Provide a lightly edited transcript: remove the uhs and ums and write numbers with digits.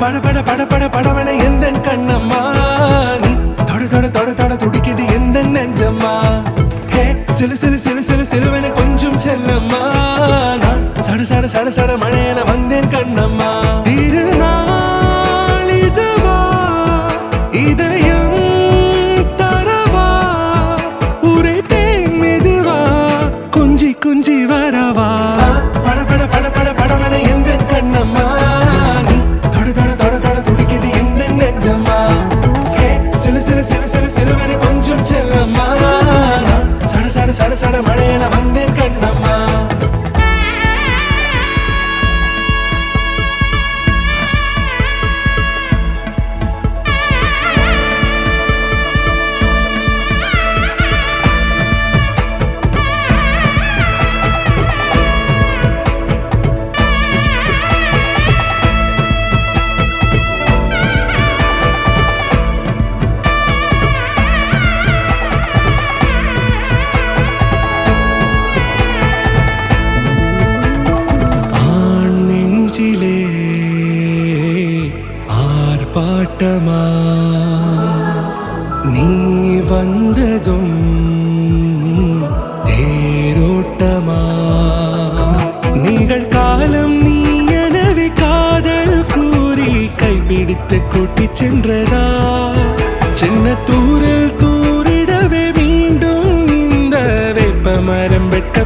பட பட பட படவன எந்த கண்ணம்மா நீ தொட தொட தொட தொட துடிக்குது எந்த நெஞ்சம்மா ஹே சிலு சிலு சிலு சிலு சிலுவன கொஞ்சம் செல்லம்மா நான் சட சட சட சட மழையன வந்தேன் கண்ணம்மா திருநாள் இதுவா இதயம் தரவா உரைத்தேன் மெதுவா குஞ்சி குஞ்சி வரவா பட பட பட பட படவன எந்த கண்ணம்மா நீ தொட தொட தொட தொட துடிக்குது எந்த நெஞ்சம்மா ஹே சிலு சிலு சிலு சிலு சிலுவன கொஞ்சம் செல்லம்மா நான் சட சட சட சட மழையன வந்தேன் கண்ணம்மா ஆர்ப்பாட்டமா நீ வந்ததும் தேரோட்டமா நிகழ்காலம் நீ எனவே காதல் கூறி கைப்பிடித்து கூட்டிச் சென்றதா சின்ன தூரில் தூரிடவே மீண்டும் இந்த வேப்ப மரம் வெட்ட